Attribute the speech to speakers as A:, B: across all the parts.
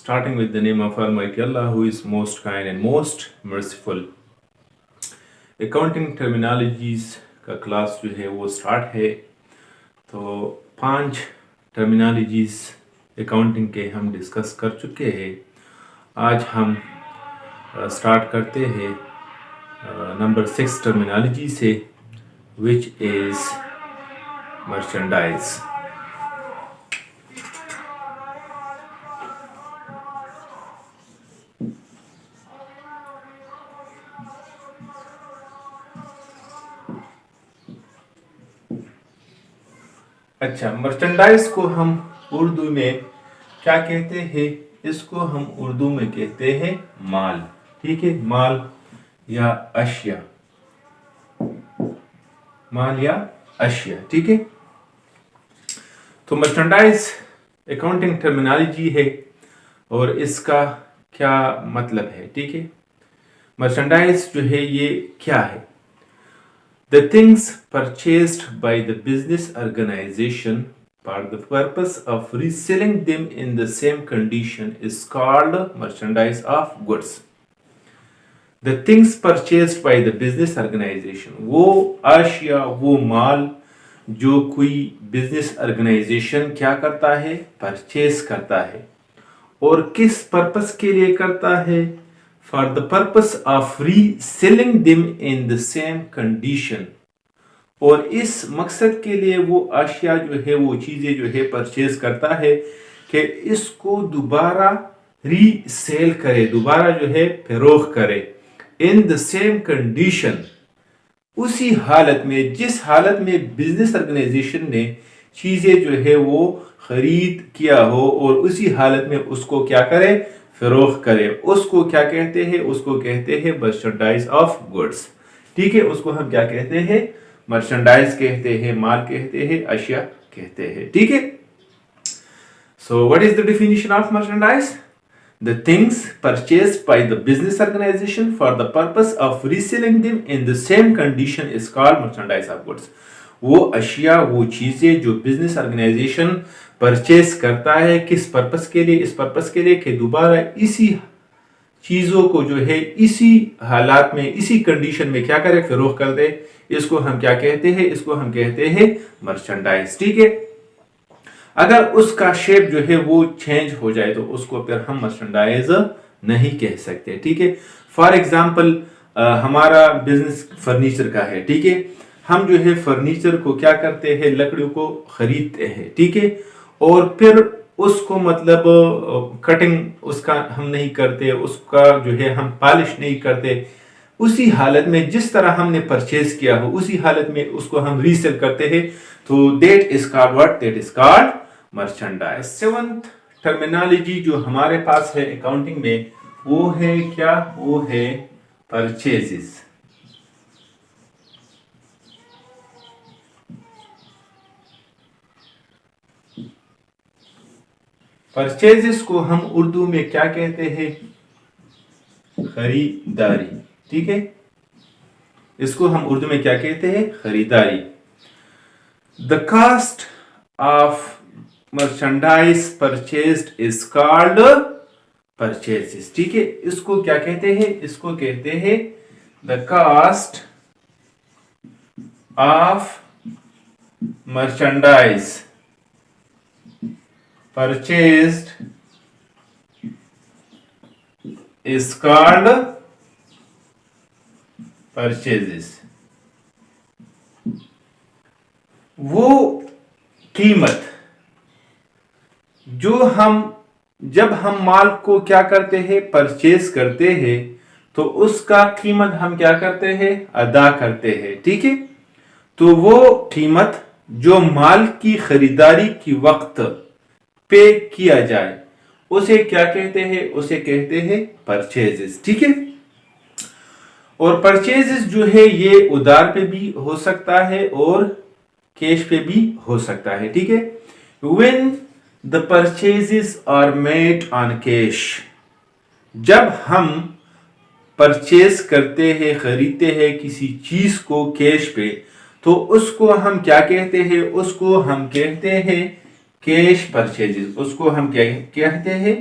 A: starting with the name of Almighty Allah, who is most kind and most merciful. Accounting terminologies کا class جو ہے وہ start ہے. تو 5 ٹرمینالوجیز اکاؤنٹنگ کے ہم ڈسکس کر چکے ہیں. آج ہم اسٹارٹ کرتے ہیں نمبر 6 ٹرمینالوجی سے, which is merchandise. اچھا, مرچنڈائز کو ہم اردو میں کیا کہتے ہیں؟ اس کو ہم اردو میں کہتے ہیں مال. ٹھیک ہے, مال یا اشیاء, مال یا اشیاء. ٹھیک ہے, تو مرچنڈائز اکاؤنٹنگ ٹرمینالوجی ہے اور اس کا کیا مطلب ہے. ٹھیک ہے, مرچنڈائز جو ہے یہ کیا ہے؟ The things purchased by the business organization for the purpose of reselling them in the same condition is called merchandise of goods. The things purchased by the business organization, وہ اشیاء, وہ مال جو کوئی بزنس آرگنائزیشن کیا کرتا ہے؟ Purchase کرتا ہے. اور کس پرپس کے لیے کرتا ہے؟ For the purpose of reselling them in the same condition. اور اس مقصد کے لیے وہ اشیاء جو ہے, وہ چیزیں جو ہے پرچیز کرتا ہے کہ اس کو دوبارہ ری سیل کرے, دوبارہ جو ہے فروخت کرے. in the same condition, اسی حالت میں جس حالت میں بزنس آرگنائزیشن نے چیزیں جو ہے وہ خرید کیا ہو, اور اسی حالت میں اس کو کیا کرے؟ فروخت کرے. اس کو کیا کہتے ہیں؟ اس کو کہتے ہیں مرچنڈائز آف گڈس. ٹھیک ہے, اس کو ہم کیا کہتے ہیں؟ مرچنڈائز کہتے ہیں, مال کہتے ہیں, اشیاء کہتے ہیں. ٹھیک ہے, سو what is the definition of merchandise? The things purchased by the business organization for the purpose of reselling them in the same condition is called merchandise of goods. وہ اشیاء, وہ چیزیں جو بزنس آرگنائزیشن پرچیز کرتا ہے, کس purpose کے لیے؟ اس پرپس کے لیے کہ دوبارہ اسی چیزوں کو جو ہے اسی حالات میں, اسی کنڈیشن میں کیا کرے؟ فروخت کر دے. اس کو ہم کیا کہتے ہیں؟ اس کو ہم کہتے ہیں مرچنڈائز. ٹھیک ہے, اگر اس کا شیپ جو ہے وہ چینج ہو جائے تو اس کو پھر ہم مرچنڈائز نہیں کہہ سکتے. ٹھیک ہے, فار ایگزامپل ہمارا بزنس فرنیچر کا ہے. ٹھیک ہے, ہم جو ہے فرنیچر کو کیا کرتے ہیں؟ لکڑیوں کو خریدتے ہیں. ٹھیک ہے, اور پھر اس کو مطلب کٹنگ اس کا ہم نہیں کرتے, اس کا جو ہے ہم پالش نہیں کرتے. اسی حالت میں جس طرح ہم نے پرچیز کیا ہو اسی حالت میں اس کو ہم ریسیل کرتے ہیں. تو that is called what? That is called merchandise. 7th terminology جو ہمارے پاس ہے اکاؤنٹنگ میں, وہ ہے کیا؟ وہ ہے پرچیزز. پرچیزز کو ہم اردو میں کیا کہتے ہیں؟ خریداری. ٹھیک ہے, اس کو ہم اردو میں کیا کہتے ہیں؟ خریداری. The cost of merchandise purchased is called purchases. ٹھیک ہے, اس کو کیا کہتے ہیں؟ اس کو کہتے ہیں the cost of merchandise purchased is called purchases. وہ قیمت جو جب ہم مال کو کیا کرتے ہیں؟ پرچیز کرتے ہیں, تو اس کا قیمت ہم کیا کرتے ہیں؟ ادا کرتے ہیں. ٹھیک ہے, تو وہ قیمت جو مال کی خریداری کی وقت پے کیا جائے اسے کیا کہتے ہیں؟ اسے کہتے ہیں پرچیزز. ٹھیک ہے, اور پرچیزز جو ہے یہ ادھار پہ بھی ہو سکتا ہے اور کیش پہ بھی ہو سکتا ہے. ٹھیک ہے, when the purchases are made on cash, جب ہم پرچیز کرتے ہیں, خریدتے ہیں کسی چیز کو کیش پہ, تو اس کو ہم کیا کہتے ہیں؟ اس کو ہم کہتے ہیں کیش پرچیزز. اس کو ہم کیا کہتے ہیں؟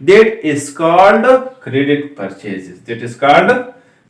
A: that is called credit purchases. That is called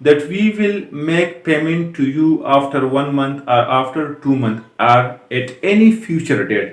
A: that we will make payment to you after 1 month or after 2 month or at any future date,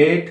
A: 8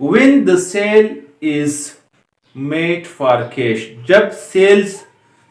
A: When the sale is made for cash,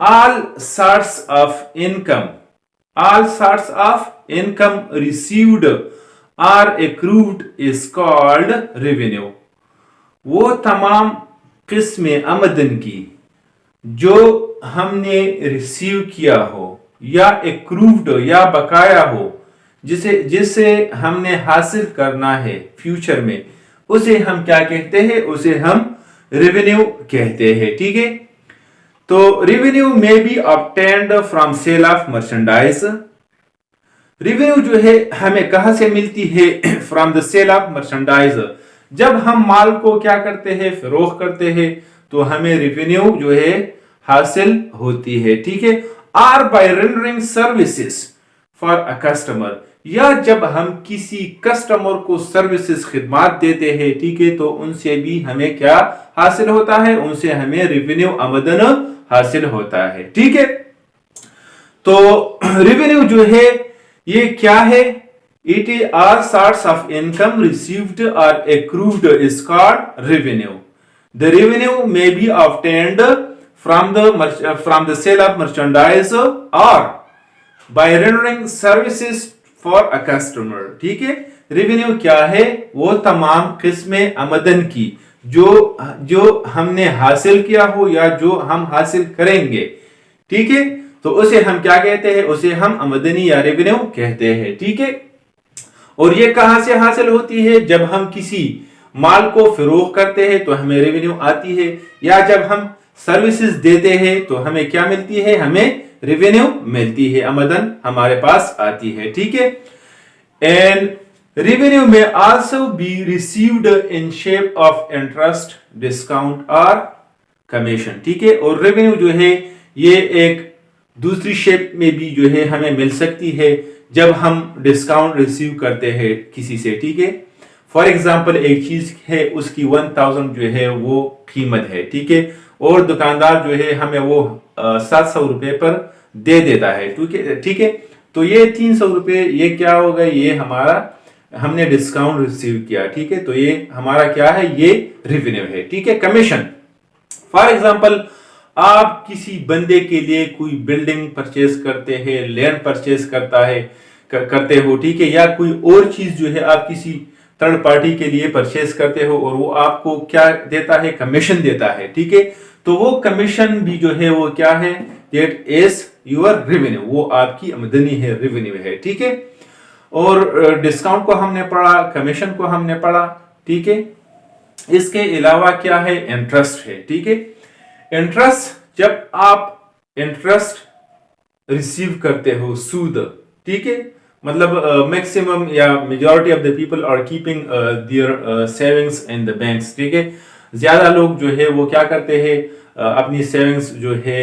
A: all sorts of income received or accrued is called revenue. وہ تمام قسم آمدن کی جو ہم نے receive کیا ہو یا ایکرووڈ یا بقایا ہو جسے ہم نے حاصل کرنا ہے فیوچر میں، اسے ہم کیا کہتے ہیں؟ اسے ہم ریونیو کہتے ہیں. ٹھیک ہے، تو ریونیو میں be obtained from sale of merchandise. Revenue جو ہے ہمیں کہاں سے ملتی ہے؟ From the sale of merchandise. جب ہم مال کو کیا کرتے ہیں؟ فروخت کرتے ہیں تو ہمیں ریونیو جو ہے حاصل ہوتی ہے. ٹھیک ہے، اور by rendering services for a customer, یا جب ہم کسی کسٹمر کو سروسز خدمات دیتے ہیں، ٹھیک ہے، تو ان سے بھی ہمیں کیا حاصل ہوتا ہے؟ ان سے ہمیں ریونیو آمدن حاصل ہوتا ہے. ٹھیک ہے، تو ریونیو جو ہے یہ کیا ہے؟ It is all sorts of income received or accrued is called revenue. The revenue may be obtained from the sale of merchandise or by rendering services for a customer. ٹھیک ہے، ریونیو کیا ہے؟ وہ تمام قسم آمدن کی جو ہم نے حاصل کیا ہو یا جو ہم حاصل کریں گے. ٹھیک ہے، تو اسے ہم کیا کہتے ہیں؟ اسے ہم آمدنی یا ریونیو کہتے ہیں. ٹھیک ہے، اور یہ کہاں سے حاصل ہوتی ہے؟ جب ہم کسی مال کو فروخت کرتے ہیں تو ہمیں ریونیو آتی ہے، یا جب ہم سروسز دیتے ہیں تو ہمیں کیا ملتی ہے؟ ہمیں ریونیو ملتی ہے، آمدن ہمارے پاس آتی ہے. ٹھیک ہے، اینڈ ریونیو میں also be received in shape of interest, discount اور کمیشن. ٹھیک ہے، اور ریونیو جو ہے یہ ایک دوسری شیپ میں بھی جو ہے ہمیں مل سکتی ہے جب ہم ڈسکاؤنٹ ریسیو کرتے ہیں کسی سے. ٹھیک ہے، فار ایگزامپل ایک چیز ہے، اس کی 1000 جو ہے وہ قیمت ہے. ٹھیک ہے، اور دکاندار جو ہے ہمیں وہ 700 روپے پر دے دیتا ہے. ٹھیک ہے، تو یہ 300 روپے یہ کیا ہوگا؟ یہ ہم نے ڈسکاؤنٹ ریسیو کیا. ٹھیک ہے، تو یہ ہمارا کیا ہے؟ یہ ریونیو ہے. ٹھیک ہے، کمیشن، فار ایگزامپل آپ کسی بندے کے لیے کوئی بلڈنگ پرچیز کرتے ہیں، لینڈ پرچیز کرتے ہو. ٹھیک ہے، یا کوئی اور چیز جو ہے آپ کسی تھرڈ پارٹی کے لیے پرچیز کرتے ہو اور وہ آپ کو کیا دیتا ہے؟ کمیشن دیتا ہے. ٹھیک ہے، تو وہ کمیشن بھی جو ہے وہ کیا ہے؟ دیٹ از یور ریونیو، وہ آپ کی آمدنی ہے، ریونیو ہے. ٹھیک ہے، اور ڈسکاؤنٹ کو ہم نے پڑھا، کمیشن کو ہم نے پڑھا. ٹھیک ہے، اس کے علاوہ کیا ہے؟ انٹرسٹ ہے. ٹھیک ہے، انٹرسٹ، جب آپ انٹرسٹ ریسیو کرتے ہو، سود. ٹھیک ہے، مطلب میکسیمم یا majority of the people are keeping their savings in the banks. ٹھیک ہے، زیادہ لوگ جو ہے وہ کیا کرتے ہیں؟ اپنی سیونگس جو ہے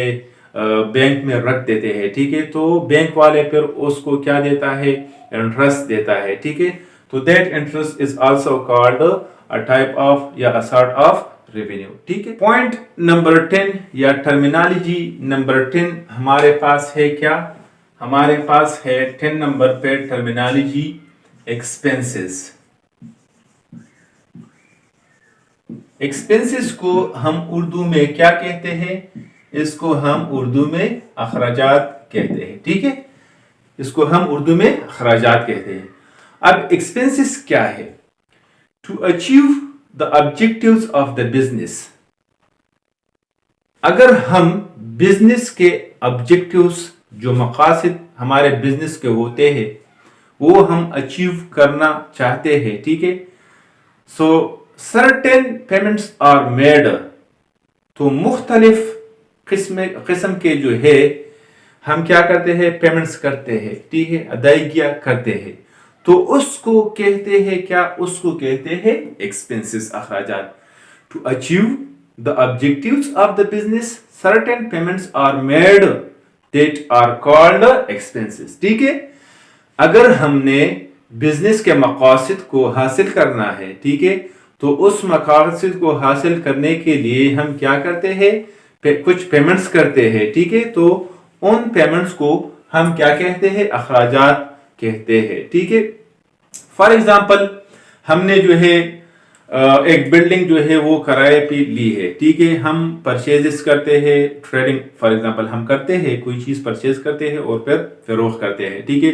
A: بینک میں رکھ دیتے ہیں. ٹھیک ہے، تو بینک والے پھر اس کو کیا دیتا ہے؟ انٹرسٹ دیتا ہے. ٹھیک ہے، تو that interest is also called a type of یا a sort of revenue. ٹھیک ہے، پوائنٹ نمبر 10 یا ٹرمینالوجی نمبر 10 ہمارے پاس ہے کیا؟ ہمارے پاس ہے 10 نمبر پہ ٹرمینالوجی ایکسپینسز. ایکسپینسز کو ہم اردو میں کیا کہتے ہیں؟ اس کو ہم اردو میں اخراجات کہتے ہیں. ٹھیک ہے، اس کو ہم اردو میں اخراجات کہتے ہیں. اب ایکسپینسز کیا ہے؟ To achieve the objectives of the business. اگر ہم بزنس کے آبجیکٹیوز، جو مقاصد ہمارے بزنس کے ہوتے ہیں، وہ ہم اچیو کرنا چاہتے ہیں. ٹھیک ہے، سو certain payments are made. تو مختلف قسم کے جو ہے ہم کیا کرتے ہیں؟ پیمنٹس کرتے ہیں. ٹھیک ہے، ادائیگیاں کرتے ہیں، تو اس کو کہتے ہیں کیا؟ اس کو کہتے ہیں ایکسپینسز، اخراجات. To achieve the objectives of the business certain payments are made that are called expenses. ٹھیک ہے، اگر ہم نے بزنس کے مقاصد کو حاصل کرنا ہے، ٹھیک ہے، تو اس مقاصد کو حاصل کرنے کے لیے ہم کیا کرتے ہیں؟ کچھ پیمنٹس کرتے ہیں. ٹھیک ہے، تو ان پیمنٹس کو ہم کیا کہتے ہیں؟ اخراجات کہتے ہیں. ٹھیک ہے، فار ایگزامپل ہم نے جو ہے ایک بلڈنگ جو ہے وہ کرائے پہ لی ہے, ٹھیک ہے, ہم پرچیز کرتے ہیں, ٹریڈنگ فار ایگزامپل ہم کرتے ہیں, کوئی چیز پرچیز کرتے ہیں اور پھر فروخت کرتے ہیں, ٹھیک ہے,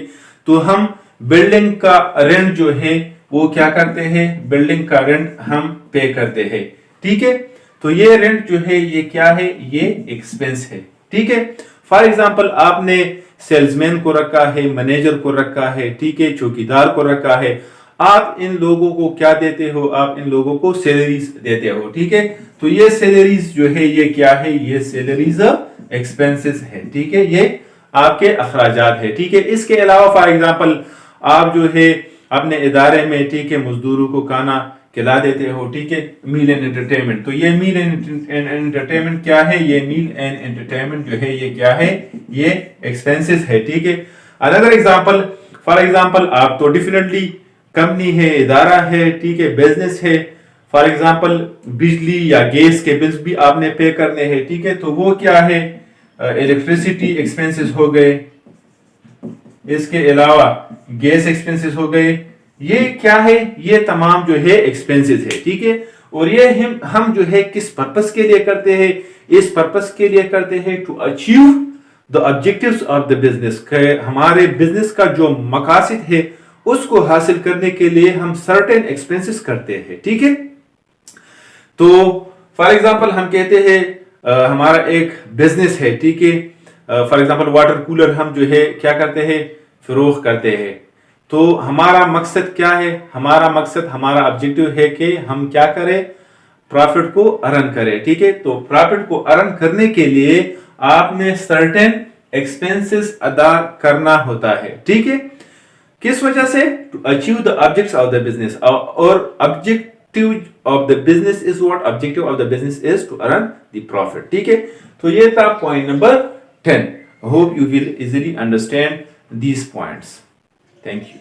A: تو ہم بلڈنگ کا رینٹ جو ہے وہ کیا کرتے ہیں, بلڈنگ کا رینٹ ہم پے کرتے ہیں, ٹھیک ہے, تو یہ رینٹ جو ہے یہ کیا ہے, یہ ایکسپینس ہے, ٹھیک ہے. فار ایگزامپل آپ نے سیلز مین کو رکھا ہے, مینیجر کو رکھا ہے, ٹھیک ہے, چوکیدار کو رکھا ہے, آپ ان لوگوں کو کیا دیتے ہو, آپ ان لوگوں کو سیلریز دیتے ہو, ٹھیک ہے, تو یہ سیلریز جو ہے یہ کیا ہے, یہ سیلریز ایکسپینسز ہے, ٹھیک ہے, یہ آپ کے اخراجات ہے, ٹھیک ہے. اس کے علاوہ فار ایگزامپل آپ جو ہے اپنے ادارے میں, ٹھیک ہے, مزدوروں کو کھانا کھلا دیتے ہو, ٹھیک ہے, میل اینڈ انٹرٹینمنٹ, تو یہ میل اینڈ انٹرٹینمنٹ کیا ہے, یہ میل اینڈ انٹرٹینمنٹ جو ہے یہ کیا ہے, یہ ایکسپینسز ہے, ٹھیک ہے. another example, فار ایگزامپل آپ تو ڈیفینیٹلی کمپنی ہے, ادارہ ہے, ٹھیک ہے, بزنس ہے, فار ایگزامپل بجلی یا گیس کے بلز بھی آپ نے پے کرنے ہیں, ٹھیک ہے, تو وہ کیا ہے, الیکٹریسٹی ایکسپینسز ہو گئے, اس کے علاوہ گیس ایکسپینسز ہو گئے, یہ کیا ہے, یہ تمام جو ہے ایکسپینسز ہے, ٹھیک ہے. اور یہ ہم جو ہے کس پرپس کے لیے کرتے ہیں, اس پرپس کے لیے کرتے ہیں to achieve the objectives of the business, کہ ہمارے بزنس کا جو مقاصد ہے اس کو حاصل کرنے کے لیے ہم certain expenses کرتے ہیں, ٹھیک ہے. تو فار ایگزامپل ہم کہتے ہیں ہمارا ایک بزنس ہے, ٹھیک ہے, فار ایگزامپل واٹر کولر ہم جو ہے کیا کرتے ہیں, فروخت کرتے ہیں, تو ہمارا مقصد کیا ہے, ہمارا مقصد, ہمارا آبجیکٹو ہے کہ ہم کیا کریں, پروفٹ کو ارن کریں, ٹھیک ہے. تو پروفٹ کو ارن کرنے کے لیے آپ نے سرٹن ایکسپینسز ادا کرنا ہوتا ہے, ٹھیک ہے. کس وجہ سے, to achieve the objects of the business, اور objective of the business is what, objective of the business is to earn the profit, ٹھیک ہے. تو یہ تھا point number 10. Hope you will easily understand these points. Thank you.